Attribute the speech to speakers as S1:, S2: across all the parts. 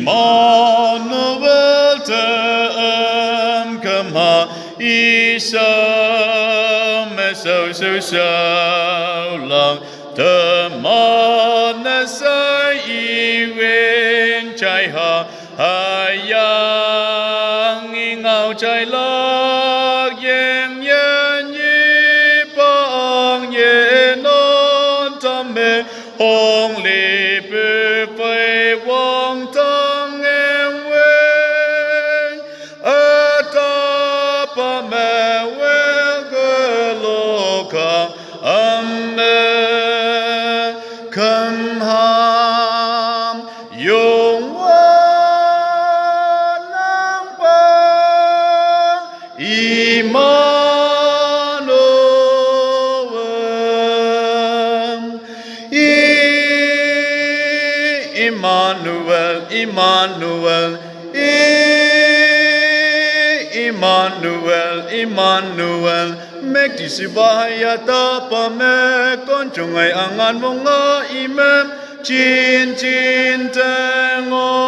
S1: Immanuel tem kama Isa mesau sau lang teman sai iwen chai ha hayang ngao chai lạc yên yên yi bang ye non tam me hong li bu fei wang tang em wen a ta pa me wen ge lo ka am me kan ham yong wa lang pa Immanuel, Immanuel, Immanuel, Immanuel, Mekti sibaya tapa me konchungai angan monga imem chin chin tengonam.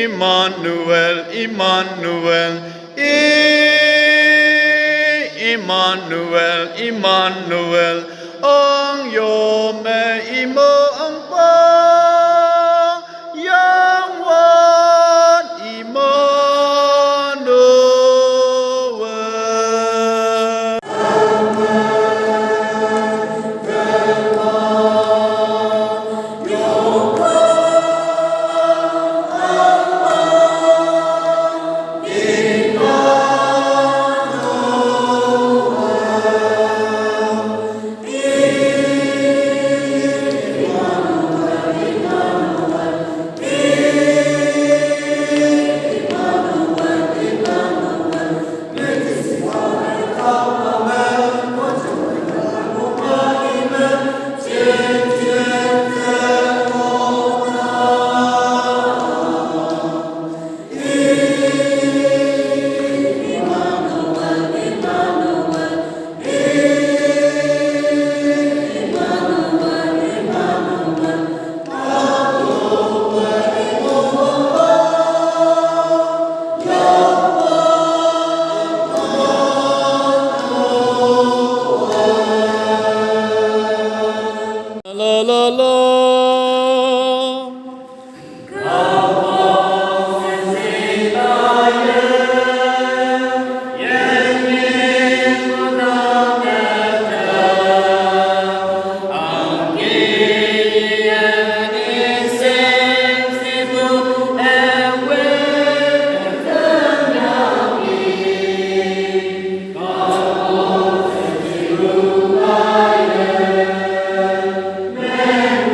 S1: Immanuel, Immanuel, Immanuel, Immanuel, ang yo me imo ang pa, yang wan Immanuel. La la la.
S2: Amen.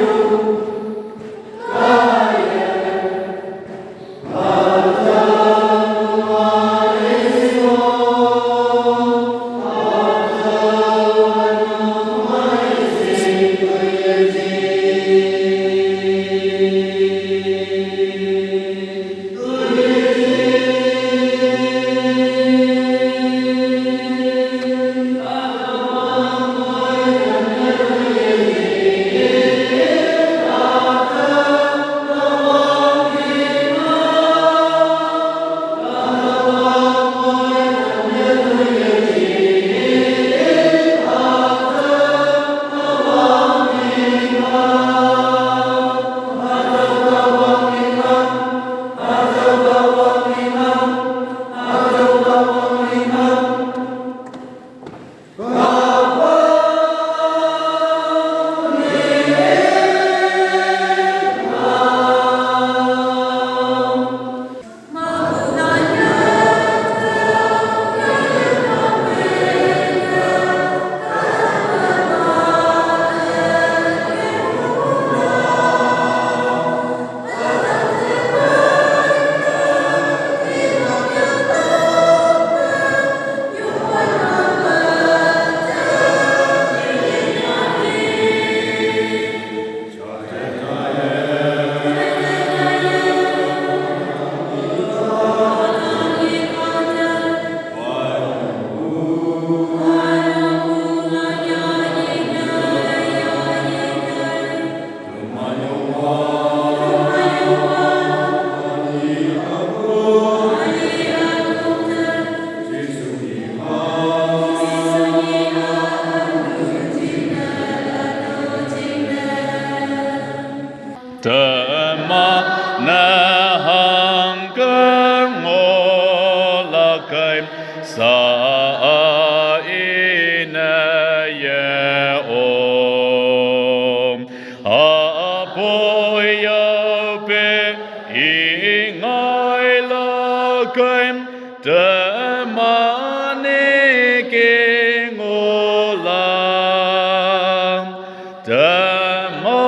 S1: ธรรมานาหังกังโมละไกสาอินาเยโอมอาโปยาเปอิงายละไกธรรมานิเกโงลาธรรมั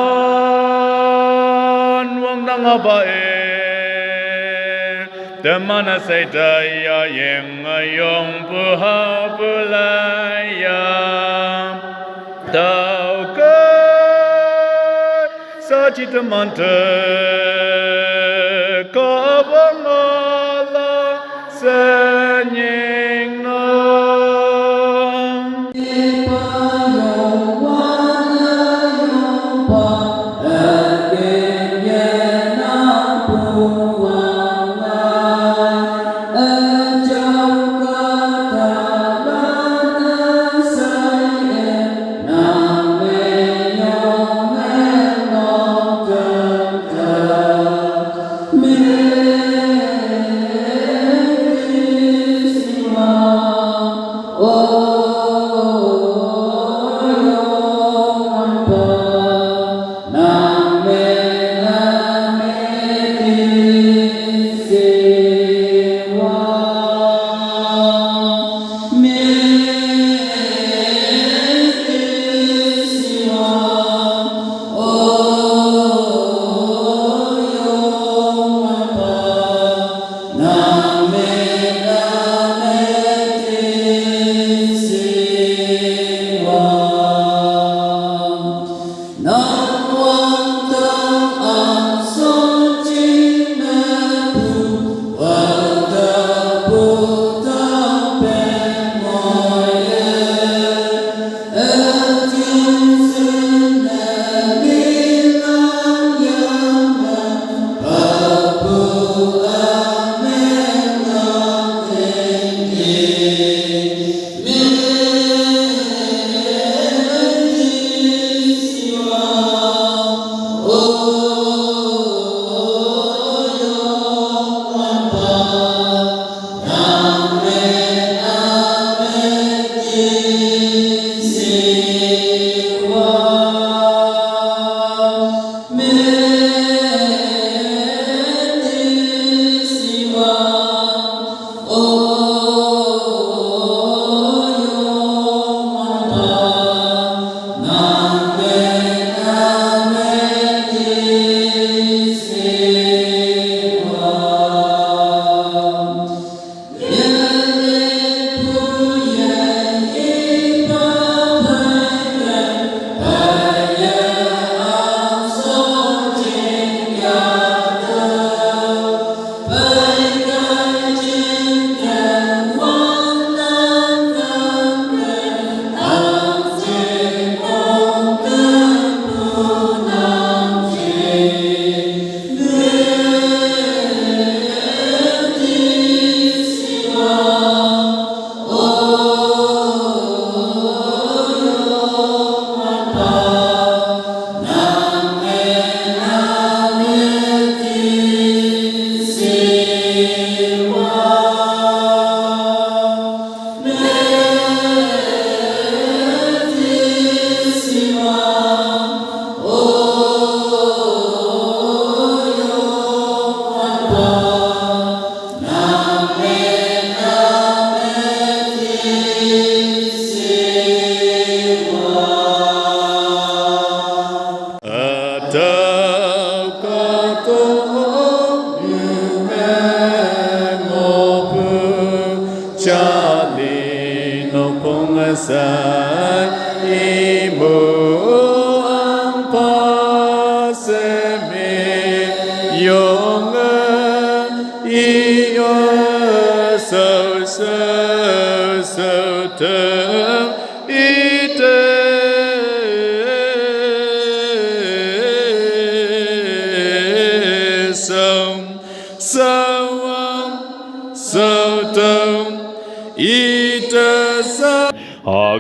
S1: นวังนังบะเอธรรมนะไสตายาเยงยงปุหะปุลายาตาวกายสัจจิตมันเตกะวังลาเสญงนา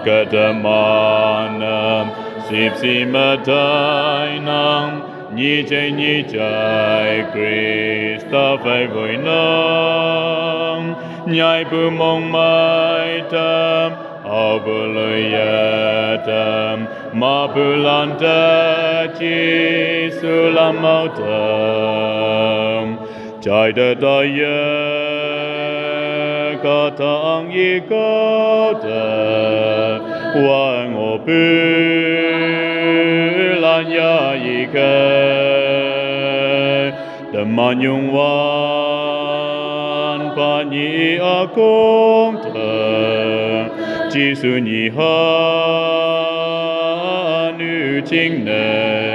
S1: Agadamanam Sipsimatainam nhị chạy Christa phải vui nông nhai bù mong mai tâm ao bù lời tâm ma bù lan ta chi su lam mau tâm trái đất đại ca thang y cao ta hoàng ngô bù lan ya y ca đầm ma nhung wan pa nhi a công ta chỉ su nhi ha nu chính nè